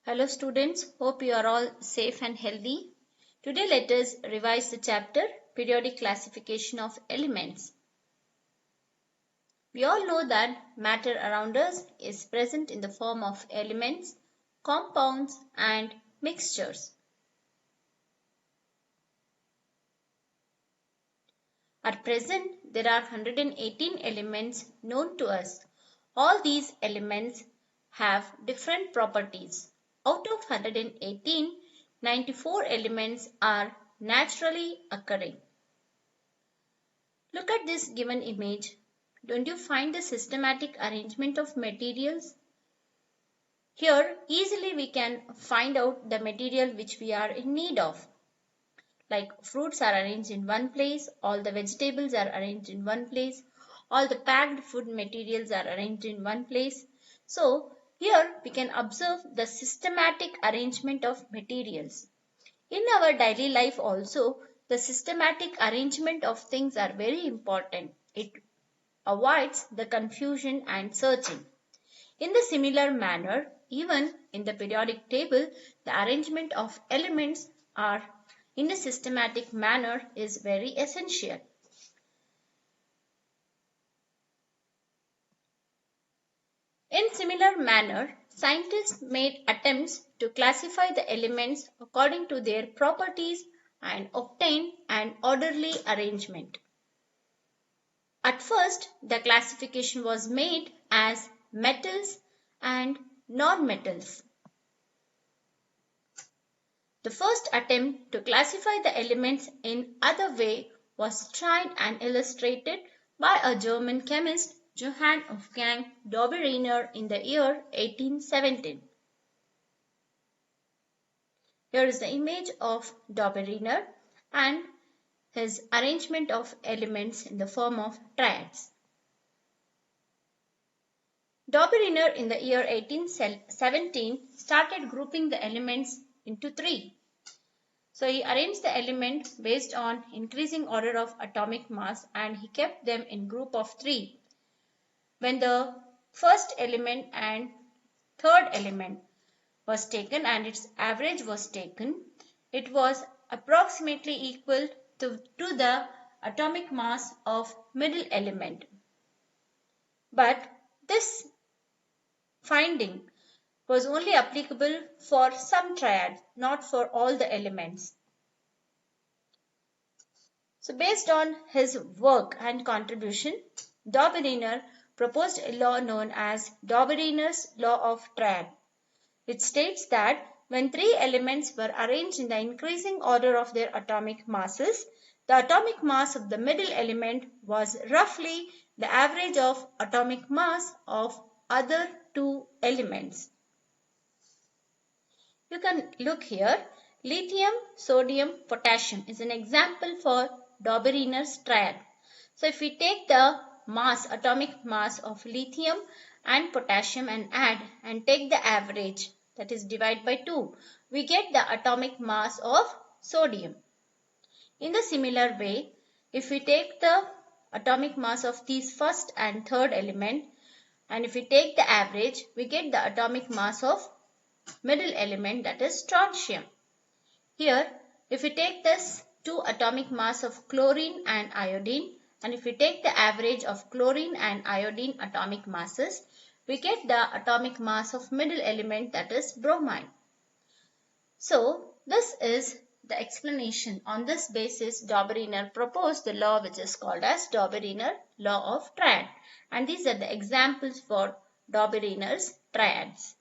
Hello students, hope you are all safe and healthy. Today let us revise the chapter Periodic Classification of Elements. We all know that matter around us is present in the form of elements, compounds and mixtures. At present there are 118 elements known to us. All these elements have different properties. Out of 118, 94 elements are naturally occurring. Look at this given image. Don't you find the systematic arrangement of materials? Here easily we can find out the material which we are in need of. Like fruits are arranged in one place, all the vegetables are arranged in one place, all the packed food materials are arranged in one place. So here we can observe the systematic arrangement of materials. In our daily life also, the systematic arrangement of things are very important. It avoids the confusion and searching. In the similar manner, even in the periodic table, the arrangement of elements are in a systematic manner is very essential. In similar manner, scientists made attempts to classify the elements according to their properties and obtain an orderly arrangement. At first, the classification was made as metals and non-metals. The first attempt to classify the elements in other way was tried and illustrated by a German chemist Johann Wolfgang Dobereiner in the year 1817. Here is the image of Dobereiner and his arrangement of elements in the form of triads. Dobereiner in the year 1817 started grouping the elements into three. So he arranged the element based on increasing order of atomic mass and he kept them in group of three. When the first element and third element was taken and its average was taken, it was approximately equal to the atomic mass of middle element. But this finding was only applicable for some triads, not for all the elements. So based on his work and contribution, Dobereiner proposed a law known as Dobereiner's law of triad, which states that when three elements were arranged in the increasing order of their atomic masses, the atomic mass of the middle element was roughly the average of atomic mass of other two elements. You can look here. Lithium, sodium, potassium is an example for Dobereiner's triad. So if we take the atomic mass of lithium and potassium and add and take the average, that is divide by 2, we get the atomic mass of sodium. In the similar way, if we take the atomic mass of these first and third element and if we take the average, we get the atomic mass of middle element, that is strontium. Here if we take this two atomic mass of chlorine and iodine and if we take the average of chlorine and iodine atomic masses, we get the atomic mass of middle element, that is bromine. So this is the explanation. On this basis, Dobereiner proposed the law which is called as Dobereiner law of triad, and these are the examples for Dobereiner's triads.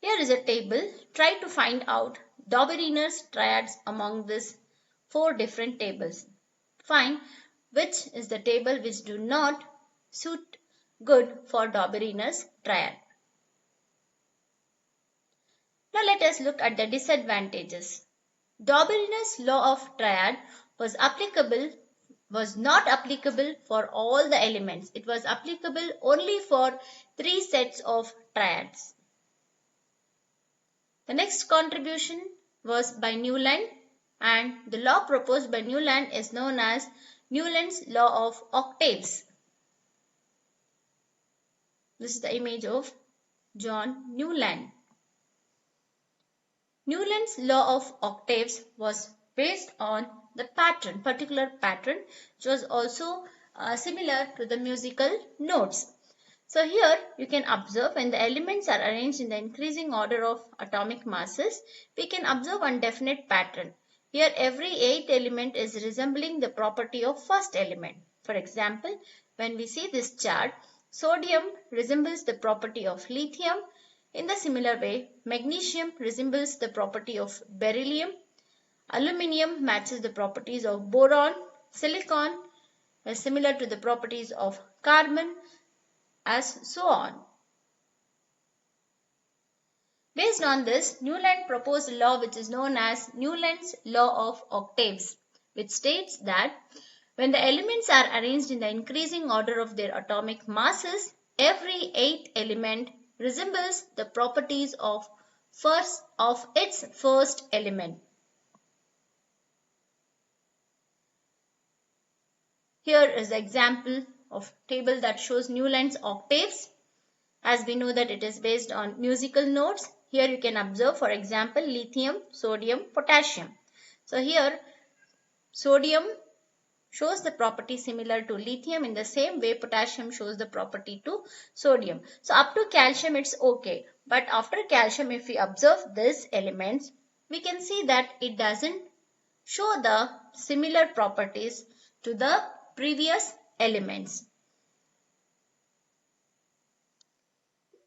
Here is a table. Try to find out Dobereiner's triads among these four different tables. Find which is the table which do not suit good for Dobereiner's triad. Now let us look at the disadvantages. Dobereiner's law of triad was not applicable for all the elements. It was applicable only for three sets of triads. The next contribution was by Newland, and the law proposed by Newland is known as Newland's law of octaves. This is the image of John Newland. Newland's law of octaves was based on the particular pattern, which was also similar to the musical notes. So here you can observe when the elements are arranged in the increasing order of atomic masses, we can observe one definite pattern. Here every eighth element is resembling the property of first element. For example, when we see this chart, sodium resembles the property of lithium. In the similar way, magnesium resembles the property of beryllium, aluminium matches the properties of boron, silicon is similar to the properties of carbon, as so on. Based on this, Newland proposed a law which is known as Newland's law of octaves, which states that when the elements are arranged in the increasing order of their atomic masses, every eighth element resembles the properties of its first element. Here is the example of table that shows Newland's octaves. As we know that it is based on musical notes. Here you can observe, for example, lithium, sodium, potassium. So here sodium shows the property similar to lithium. In the same way, potassium shows the property to sodium. So up to calcium it's okay. But after calcium, if we observe these elements, we can see that it doesn't show the similar properties to the previous elements.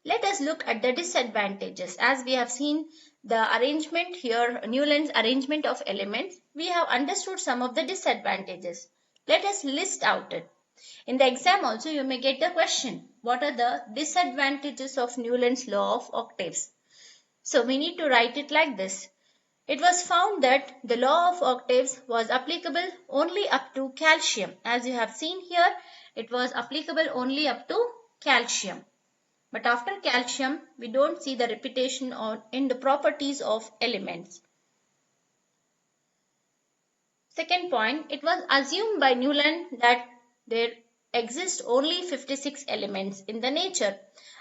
Let us look at the disadvantages. As we have seen the arrangement here, Newland's arrangement of elements, we have understood some of the disadvantages. Let us list out it. In the exam also you may get the question, what are the disadvantages of Newland's law of octaves? So we need to write it like this. It was found that the law of octaves was applicable only up to calcium. As you have seen here, it was applicable only up to calcium. But after calcium, we don't see the repetition in the properties of elements. Second point, it was assumed by Newland that there exist only 56 elements in the nature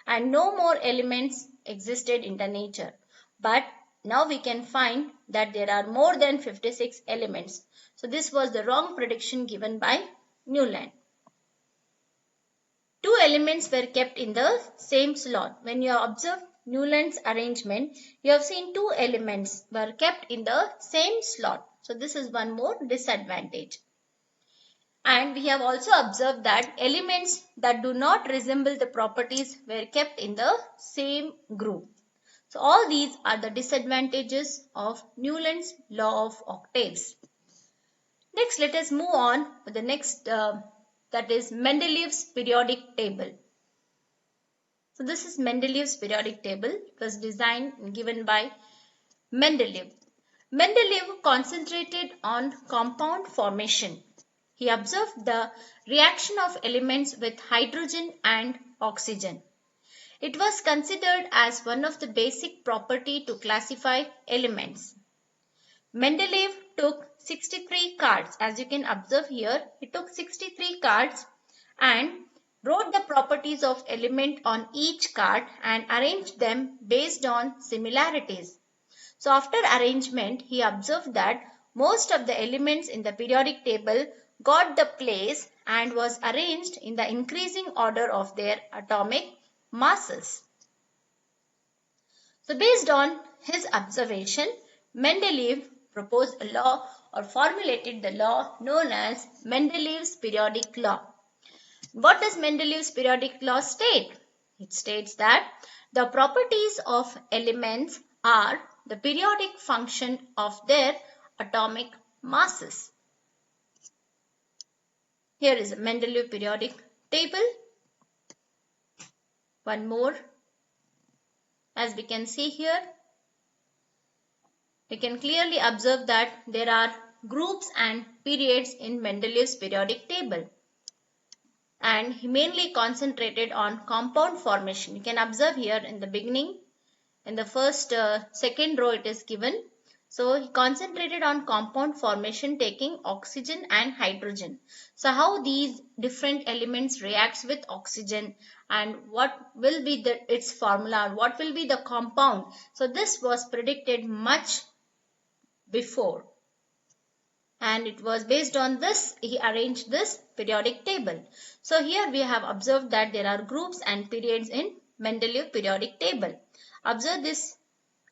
and no more elements existed in the nature. But now we can find that there are more than 56 elements. So this was the wrong prediction given by Newland. Two elements were kept in the same slot. When you observe Newland's arrangement, you have seen two elements were kept in the same slot. So this is one more disadvantage. And we have also observed that elements that do not resemble the properties were kept in the same group. So all these are the disadvantages of Newland's law of octaves. Next, let us move on with the next that is Mendeleev's periodic table. So this is Mendeleev's periodic table. It was designed and given by Mendeleev. Mendeleev concentrated on compound formation. He observed the reaction of elements with hydrogen and oxygen. It was considered as one of the basic property to classify elements. Mendeleev took 63 cards. As you can observe here, he took 63 cards and wrote the properties of element on each card and arranged them based on similarities. So after arrangement, he observed that most of the elements in the periodic table got the place and was arranged in the increasing order of their atomic masses. So based on his observation, Mendeleev proposed a law or formulated the law known as Mendeleev's periodic law. What does Mendeleev's periodic law state? It states that the properties of elements are the periodic function of their atomic masses. Here is a Mendeleev periodic table. One more. As we can see here, we can clearly observe that there are groups and periods in Mendeleev's periodic table. And he mainly concentrated on compound formation. You can observe here in the beginning, in the first second row it is given. So he concentrated on compound formation taking oxygen and hydrogen. So how these different elements reacts with oxygen and what will be its formula, what will be the compound. So this was predicted much before. And it was based on this he arranged this periodic table. So here we have observed that there are groups and periods in Mendeleev periodic table. Observe this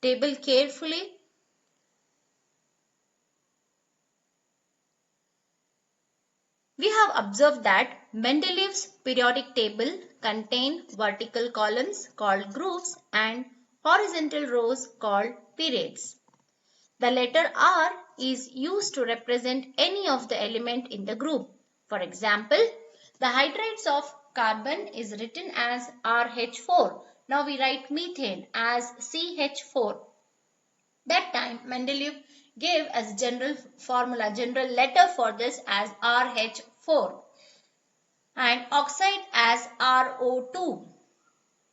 table carefully. We have observed that Mendeleev's periodic table contain vertical columns called groups and horizontal rows called periods. The letter R is used to represent any of the element in the group. For example, the hydrides of carbon is written as RH4. Now we write methane as CH4. That time Mendeleev gave as general formula, general letter for this as RH4 and oxide as RO2.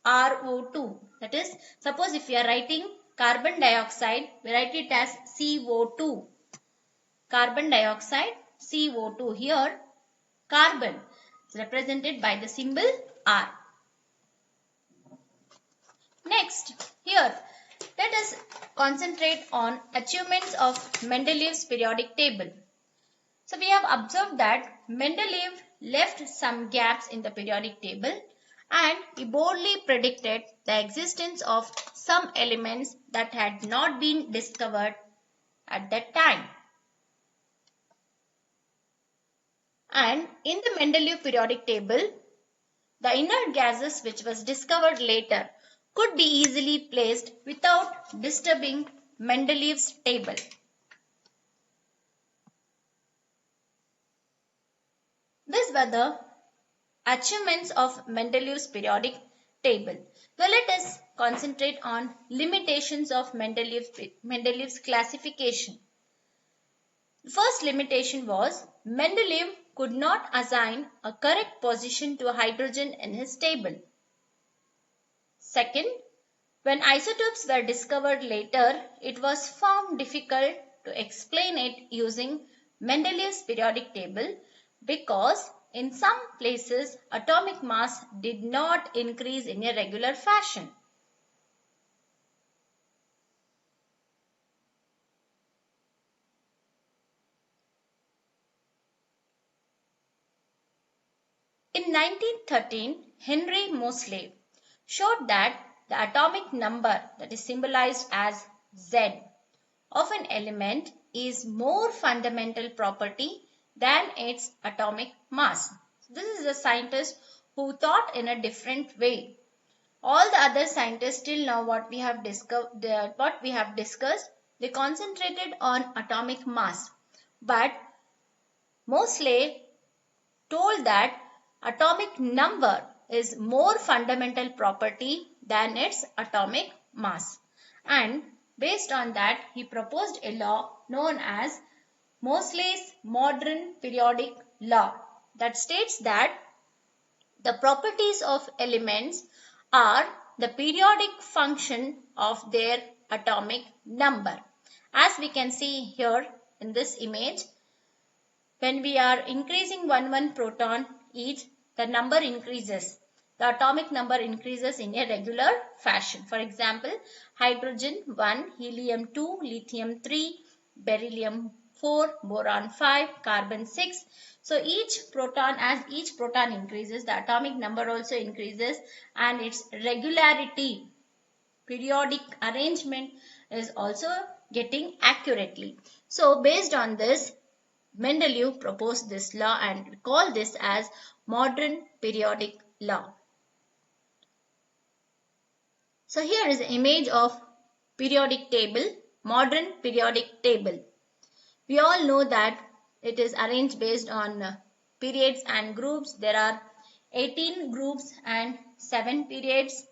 RO2. That is, suppose if we are writing carbon dioxide, we write it as CO2. Carbon dioxide, CO2. Here, carbon is represented by the symbol R. Next, here, let us concentrate on achievements of Mendeleev's periodic table. So we have observed that Mendeleev left some gaps in the periodic table and he boldly predicted the existence of some elements that had not been discovered at that time. And in the Mendeleev periodic table, the inert gases which was discovered later could be easily placed without disturbing Mendeleev's table. These were the achievements of Mendeleev's periodic table. Now let us concentrate on limitations of Mendeleev's classification. The first limitation was Mendeleev could not assign a correct position to hydrogen in his table. Second, when isotopes were discovered later, it was found difficult to explain it using Mendeleev's periodic table because in some places atomic mass did not increase in a regular fashion. In 1913, Henry Moseley showed that the atomic number, that is symbolized as Z, of an element is more fundamental property than its atomic mass. This is a scientist who thought in a different way. All the other scientists till now what we have discussed, they concentrated on atomic mass. But Moseley told that atomic number is more fundamental property than its atomic mass. And based on that, he proposed a law known as Moseley's modern periodic law that states that the properties of elements are the periodic function of their atomic number. As we can see here in this image, when we are increasing one proton each, the number increases. The atomic number increases in a regular fashion. For example, hydrogen 1, helium 2, lithium 3, beryllium 4, boron 5, carbon 6. So as each proton increases, the atomic number also increases and its regularity, periodic arrangement is also getting accurately. So based on this, Mendeleev proposed this law and called this as modern periodic law. So here is an image of periodic table, modern periodic table. We all know that it is arranged based on periods and groups. There are 18 groups and 7 periods.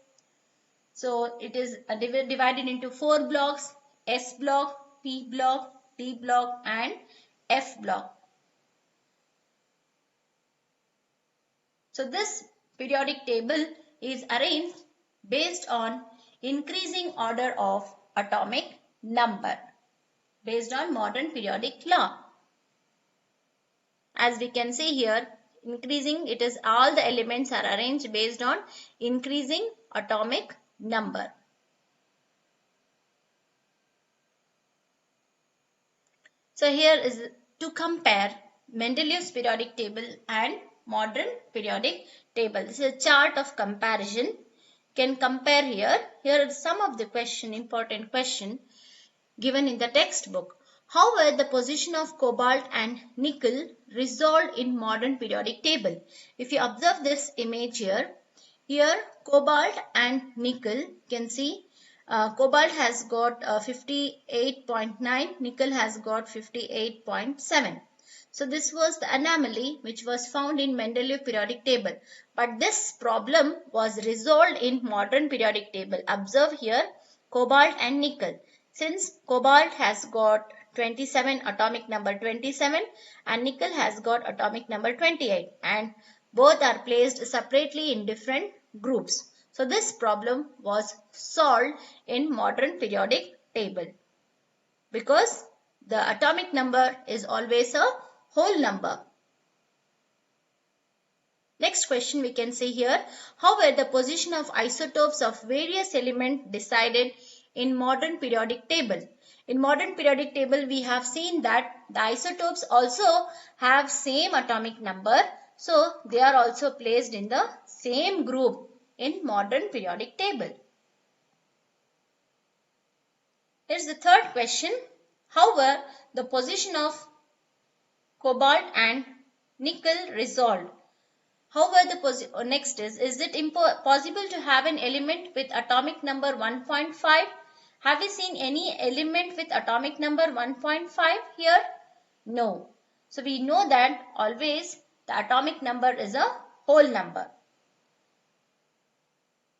So it is divided into 4 blocks: S block, P block, T block and F block. So this periodic table is arranged based on increasing order of atomic number. based on modern periodic law. As we can see here, increasing, it is all the elements are arranged based on increasing atomic number. So here is to compare Mendeleev's periodic table and modern periodic table. This is a chart of comparison. Can compare here. Here are some of the important question given in the textbook. How were the position of cobalt and nickel resolved in modern periodic table? If you observe this image here, cobalt and nickel, can see cobalt has got 58.9, nickel has got 58.7. So this was the anomaly which was found in Mendeleev periodic table. But this problem was resolved in modern periodic table. Observe here cobalt and nickel. Since cobalt has got 27, atomic number 27, and nickel has got atomic number 28, and both are placed separately in different groups. So this problem was solved in modern periodic table because the atomic number is always a whole number. Next question we can see here. How were the position of isotopes of various elements decided in modern periodic table? In modern periodic table we have seen that the isotopes also have same atomic number. So they are also placed in the same group in modern periodic table. Here's the third question. How were the position of cobalt and nickel resolved? How were the next is it possible to have an element with atomic number 1.5? Have we seen any element with atomic number 1.5 here? No. So we know that always the atomic number is a whole number.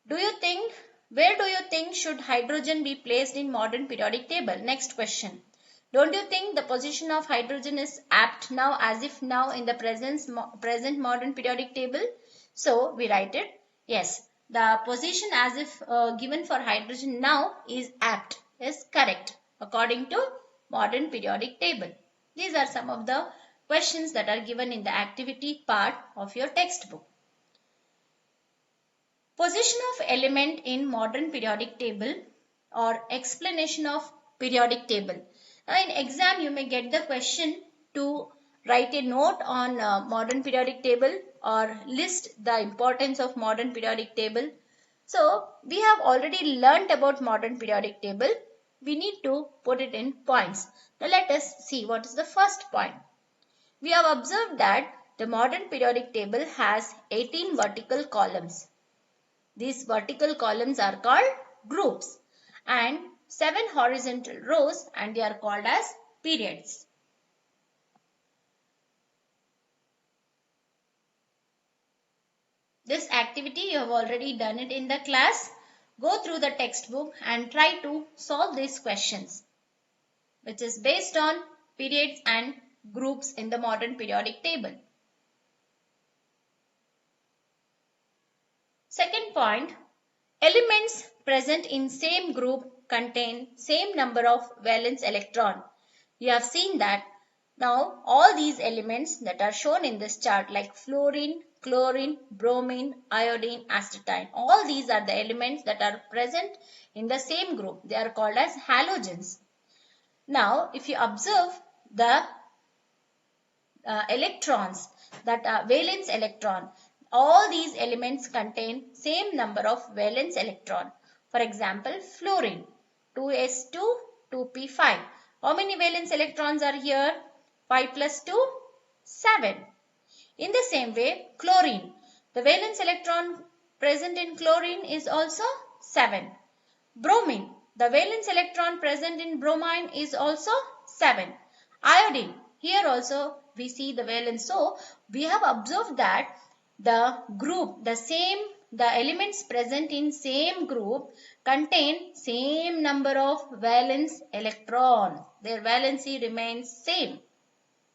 Where do you think should hydrogen be placed in modern periodic table? Next question. Don't you think the position of hydrogen is apt now as if now in the present modern periodic table? So we write it. Yes, the position as if given for hydrogen now is apt, is correct according to modern periodic table. These are some of the questions that are given in the activity part of your textbook. Position of element in modern periodic table or explanation of periodic table. Now in exam you may get the question to write a note on modern periodic table or list the importance of modern periodic table. So we have already learnt about modern periodic table. We need to put it in points. Now let us see what is the first point. We have observed that the modern periodic table has 18 vertical columns. These vertical columns are called groups and 7 horizontal rows, and they are called as periods. This activity you have already done it in the class. Go through the textbook and try to solve these questions, which is based on periods and groups in the modern periodic table. Second point, elements present in same group contain same number of valence electron. You have seen that now all these elements that are shown in this chart like fluorine, chlorine, bromine, iodine, astatine, all these are the elements that are present in the same group. They are called as halogens. Now if you observe the electrons, that are valence electron, all these elements contain same number of valence electron. For example, fluorine 2s2 2p5. How many valence electrons are here? 5 plus 2 7. In the same way, chlorine, the valence electron present in chlorine is also 7. Bromine, the valence electron present in bromine is also 7. Iodine, here also we see the valence. So we have observed that the elements present in same group contain same number of valence electron. Their valency remains same.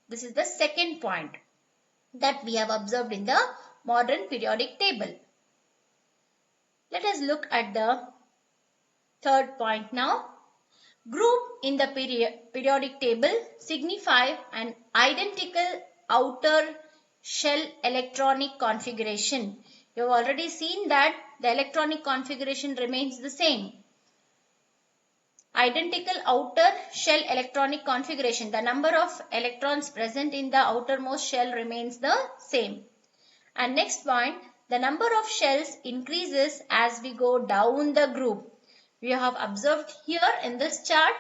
This is the second point that we have observed in the modern periodic table. Let us look at the third point now. Group in the periodic table signify an identical outer shell electronic configuration. You have already seen that the electronic configuration remains the same. Identical outer shell electronic configuration. The number of electrons present in the outermost shell remains the same. And next point, the number of shells increases as we go down the group. We have observed here in this chart.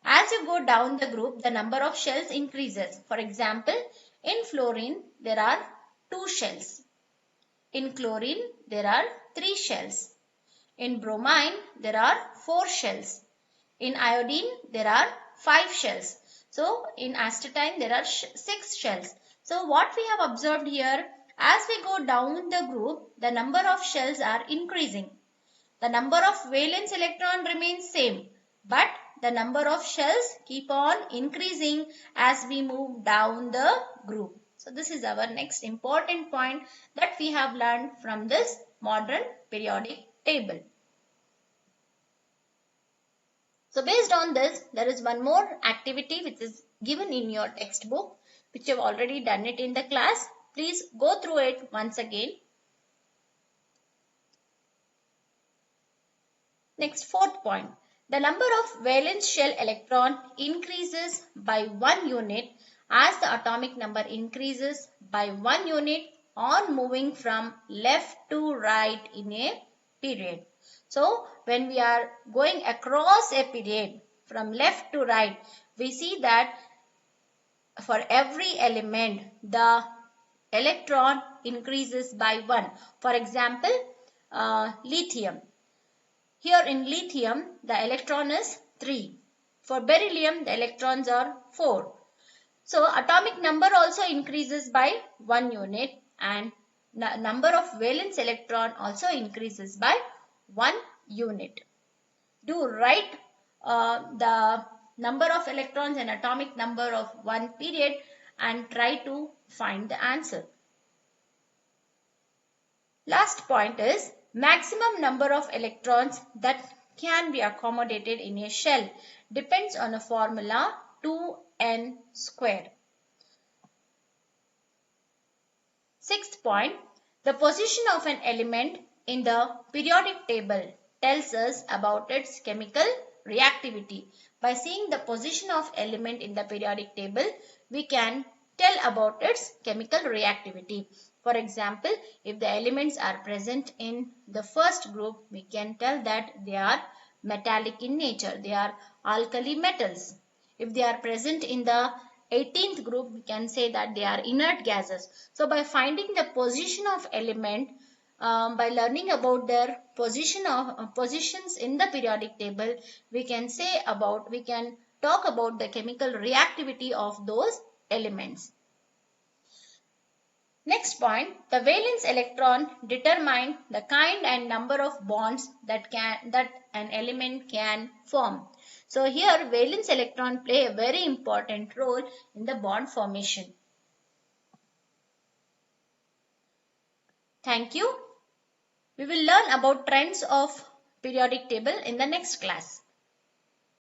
As you go down the group, the number of shells increases. For example, in fluorine, there are 2 shells. In chlorine, there are 3 shells. In bromine, there are 4 shells. In iodine, there are 5 shells. So, in astatine, there are 6 shells. So, what we have observed here, as we go down the group, the number of shells are increasing. The number of valence electron remains same, but the number of shells keep on increasing as we move down the group. So this is our next important point that we have learned from this modern periodic table. So based on this, there is one more activity which is given in your textbook, which you have already done it in the class. Please go through it once again. Next, fourth point. The number of valence shell electron increases by 1 unit as the atomic number increases by 1 unit on moving from left to right in a period. So, when we are going across a period from left to right, we see that for every element, the electron increases by 1. For example, lithium. Here in lithium, the electron is 3. For beryllium, the electrons are 4. So, atomic number also increases by 1 unit and number of valence electron also increases by 1 unit. Do write the number of electrons and atomic number of one period and try to find the answer. Last point is maximum number of electrons that can be accommodated in a shell depends on a formula 2n square. Sixth point, the position of an element in the periodic table tells us about its chemical reactivity. By seeing the position of element in the periodic table, we can tell about its chemical reactivity. For example, if the elements are present in the first group, we can tell that they are metallic in nature. They are alkali metals. If they are present in the 18th group, we can say that they are inert gases. So, by finding the position of element, by learning about their positions in the periodic table, we can talk about the chemical reactivity of those elements. Next point, the valence electron determine the kind and number of bonds that an element can form. So here valence electron play a very important role in the bond formation. Thank you. We will learn about trends of periodic table in the next class.